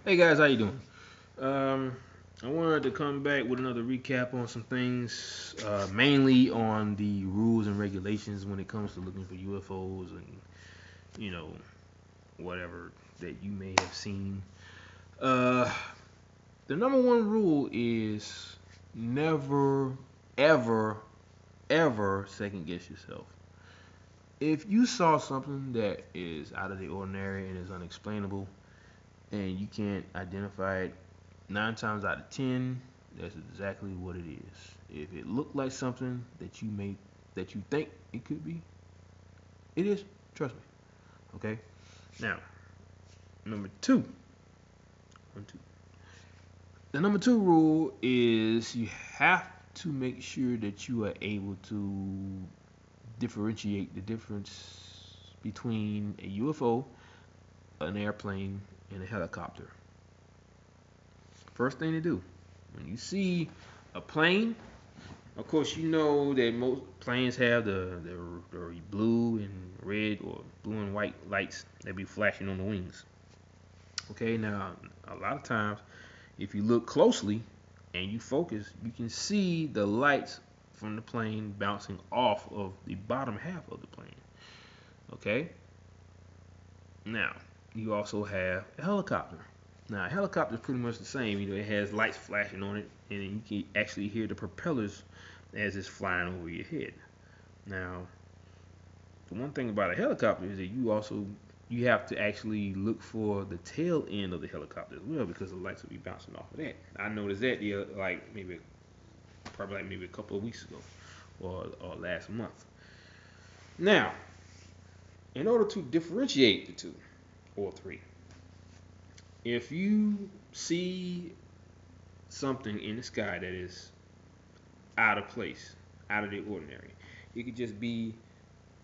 Hey guys, how you doing? Um, I wanted to come back with another recap on some things, mainly on the rules and regulations when it comes to looking for UFOs and you know whatever that you may have seen. Uh, the number one rule is never, ever, ever second guess yourself. If you saw something that is out of the ordinary and is unexplainable, and you can't identify it, 9 times out of 10, that's exactly what it is. If it looked like something that you think it could be, it is. Trust me. Okay. Now, number two. One, two. The number two rule is you have to make sure that you are able to differentiate the difference between a UFO, an airplane, and a helicopter. First thing to do when you see a plane. Of course, you know that most planes have the blue and red or blue and white lights that be flashing on the wings. Okay, now a lot of times, if you look closely and you focus, you can see the lights from the plane bouncing off of the bottom half of the plane. Okay, now you also have a helicopter. Now, a helicopter is pretty much the same. It has lights flashing on it, and you can actually hear the propellers as it's flying over your head. Now, the one thing about a helicopter is that you have to actually look for the tail end of the helicopter as well because the lights will be bouncing off of that. I noticed that like maybe a couple of weeks ago or last month. Now, in order to differentiate the two or three, if you see something in the sky that is out of place, out of the ordinary, it could just be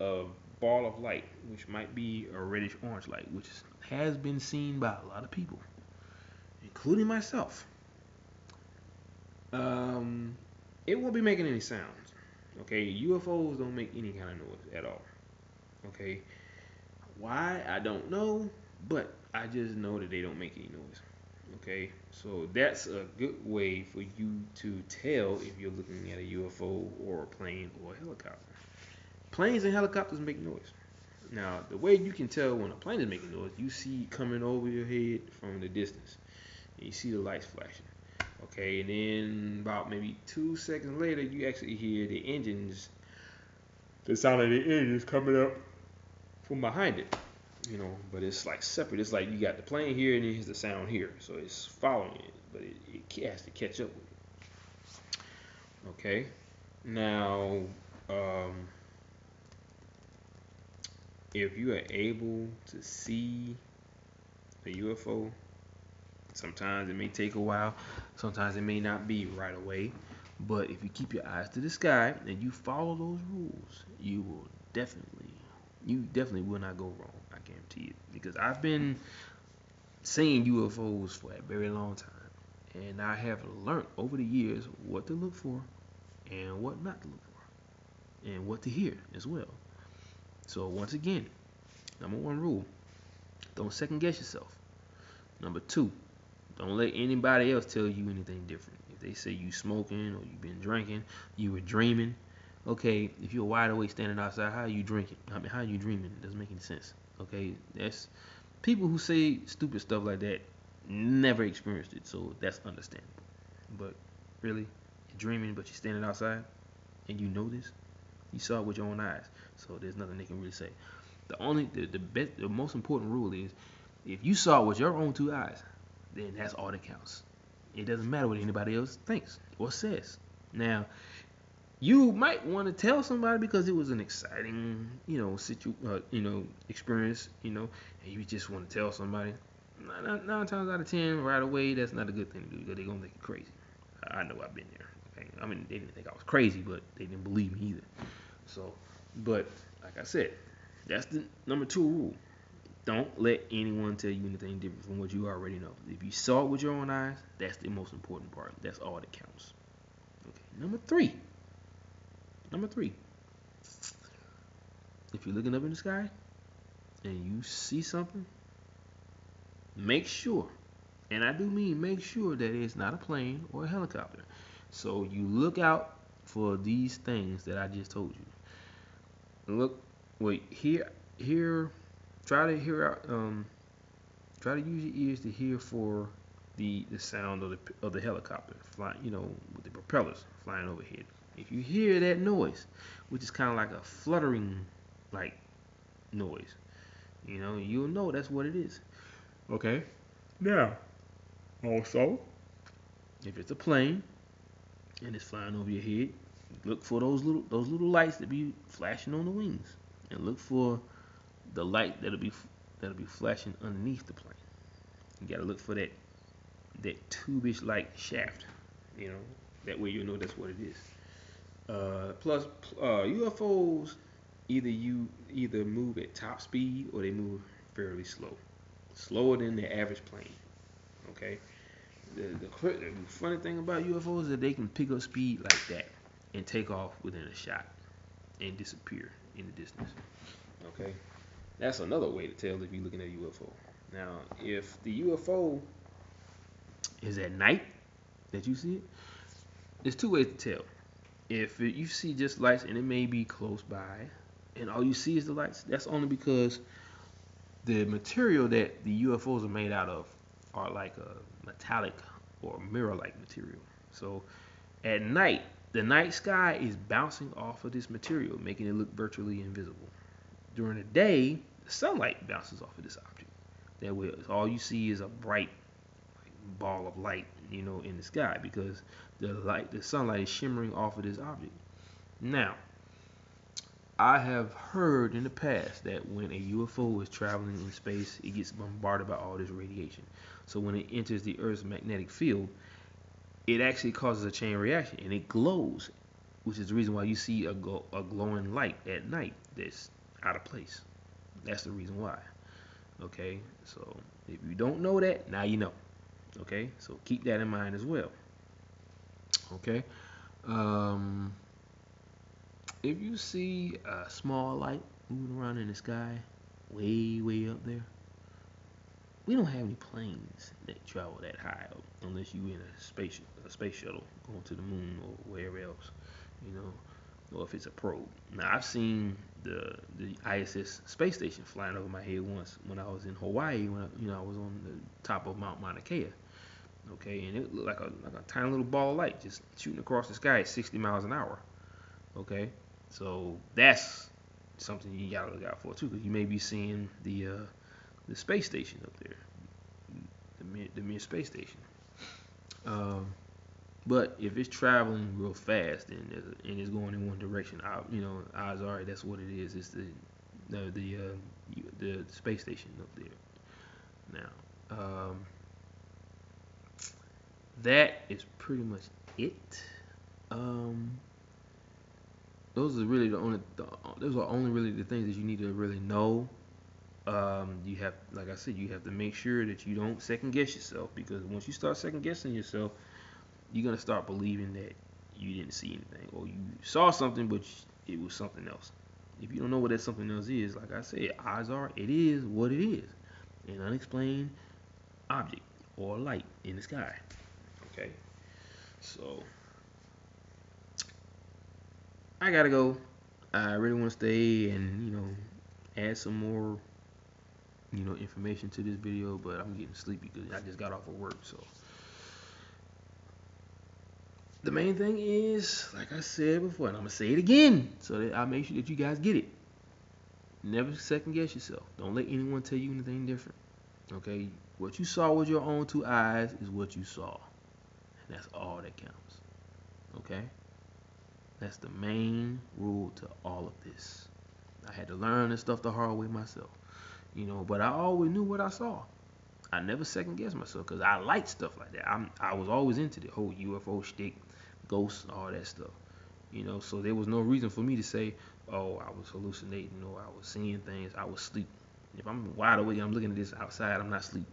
a ball of light, which might be a reddish orange light, which has been seen by a lot of people, including myself. Um, it won't be making any sounds. Okay, UFOs don't make any kind of noise at all. Okay, why I don't know, but I just know that they don't make any noise. Okay, so that's a good way for you to tell if you're looking at a UFO or a plane or a helicopter. Planes and helicopters make noise. Now, the way you can tell when a plane is making noise, you see it coming over your head from the distance. And you see the lights flashing. Okay, and then about maybe 2 seconds later, you actually hear the sound of the engines coming up from behind it. But it's like separate. It's like you got the plane here and then here's the sound here. So it's following it, but it has to catch up with it. Okay, now, um, if you are able to see a UFO, sometimes it may take a while, sometimes it may not be right away. But if you keep your eyes to the sky and you follow those rules, you definitely will not go wrong. I guarantee it. Because I've been seeing UFOs for a very long time, and I have learned over the years what to look for and what not to look for, and what to hear as well. So once again, number one rule: don't second guess yourself. Number two, don't let anybody else tell you anything different. If they say you smoking or you've been drinking, you were dreaming. Okay, if you're wide awake standing outside, how are you drinking? I mean, how are you dreaming? It doesn't make any sense. Okay, that's people who say stupid stuff like that never experienced it, so that's understandable. But really, you're dreaming, but you're standing outside, and you know this. You saw it with your own eyes, so there's nothing they can really say. The most important rule is if you saw it with your own two eyes, then that's all that counts. It doesn't matter what anybody else thinks or says. Now, you might want to tell somebody because it was an exciting, experience, and you just want to tell somebody. 9 times out of 10, right away, that's not a good thing to do because they're gonna think you're crazy. I know I've been there. Okay? I mean, they didn't think I was crazy, but they didn't believe me either. So, but like I said, that's the number two rule. Don't let anyone tell you anything different from what you already know. If you saw it with your own eyes, that's the most important part. That's all that counts. Okay. Number three. Number three. If you're looking up in the sky and you see something, make sure And I do mean make sure that it's not a plane or a helicopter. So you look out for these things that I just told you. Look, wait, here, try to hear out, try to use your ears to hear for the sound of the helicopter flying, with the propellers flying overhead. If you hear that noise, which is kind of like a fluttering like noise, you'll know that's what it is. Okay. Now, also, if it's a plane and it's flying over your head, look for those little lights that be flashing on the wings, and look for the light that'll be flashing underneath the plane. You gotta look for that tube-ish like shaft. You know, that way you know that's what it is. Plus, UFOs either move at top speed or they move fairly slow, slower than the average plane. Okay. The funny thing about UFOs is that they can pick up speed like that and take off within a shot and disappear in the distance. Okay. That's another way to tell if you're looking at a UFO. Now, if the UFO is at night that you see it, there's two ways to tell. If you see just lights and it may be close by, and all you see is the lights, that's only because the material that the UFOs are made out of are like a metallic or mirror-like material. So at night, the night sky is bouncing off of this material, making it look virtually invisible. During the day, the sunlight bounces off of this object. That way, all you see is a bright ball of light, in the sky because the sunlight is shimmering off of this object. Now, I have heard in the past that when a UFO is traveling in space, it gets bombarded by all this radiation. So when it enters the Earth's magnetic field, it actually causes a chain reaction and it glows, which is the reason why you see a glowing light at night that's out of place. That's the reason why. Okay, so if you don't know that, now you know. Okay, so keep that in mind as well. Okay, um, if you see a small light moving around in the sky, way up there, we don't have any planes that travel that high up unless you in a space shuttle going to the moon or wherever else, you know, or if it's a probe. Now I've seen the ISS space station flying over my head once when I was in Hawaii when I was on the top of Mount Mauna Kea. Okay, and it looked like a tiny little ball of light just shooting across the sky at 60 miles an hour. Okay, so that's something you gotta look out for too, because you may be seeing the space station up there, the Mir space station. Um, but if it's traveling real fast and it's going in one direction, odds are that's what it is. It's the space station up there. Now, that is pretty much it. Um, those are really those are only really the things that you need to really know. You have, like I said, you have to make sure that you don't second guess yourself, because once you start second guessing yourself, you're gonna start believing that you didn't see anything or you saw something, but it was something else. If you don't know what that something else is, like I said, odds are it is what it is, an unexplained object or light in the sky. Okay, so I gotta go. I really want to stay and add some more information to this video, but I'm getting sleepy because I just got off of work. So the main thing is, like I said before, and I'm gonna say it again so that I make sure that you guys get it. Never second guess yourself. Don't let anyone tell you anything different. Okay, what you saw with your own two eyes is what you saw, and that's all that counts. Okay, that's the main rule to all of this. I had to learn this stuff the hard way myself, but I always knew what I saw. I never second guessed myself because I like stuff like that. I was always into the whole UFO shtick, ghosts, all that stuff. So there was no reason for me to say, oh, I was hallucinating or I was seeing things. I was asleep. If I'm wide awake and I'm looking at this outside, I'm not asleep.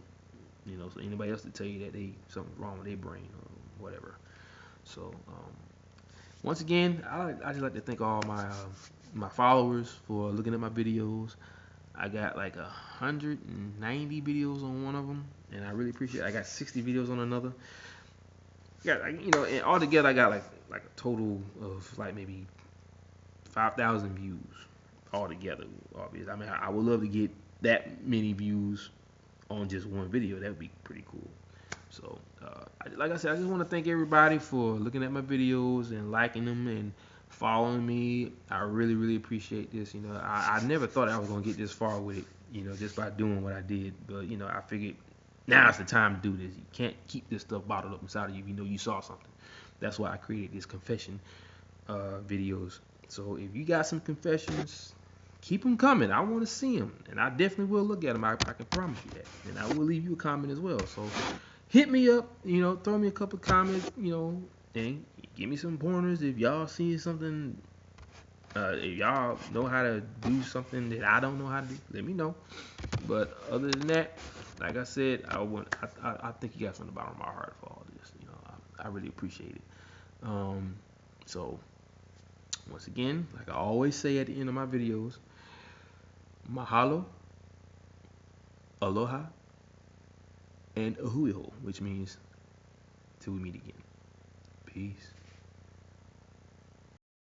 So anybody else to tell you that something's wrong with their brain or whatever. So once again, I just like to thank all my followers for looking at my videos. I got like 190 videos on one of them, and I really appreciate it. I got 60 videos on another. Yeah, and altogether I got like a total of like maybe 5,000 views altogether. Obviously, I mean, I would love to get that many views on just one video. That would be pretty cool. So, like I said, I just want to thank everybody for looking at my videos and liking them and following me. I really, really appreciate this. I never thought I was gonna get this far with it. Just by doing what I did. But I figured now's the time to do this. You can't keep this stuff bottled up inside of you. If you know you saw something. That's why I created this confession videos. So if you got some confessions, keep them coming. I want to see them, and I definitely will look at them. I can promise you that, and I will leave you a comment as well. So hit me up, throw me a couple comments, and give me some pointers if y'all see something. If y'all know how to do something that I don't know how to do, let me know. But other than that, like I said, I think you got from the bottom of my heart for all this. I really appreciate it. So once again, like I always say at the end of my videos, mahalo, aloha, and ahuiho, which means till we meet again. Peace.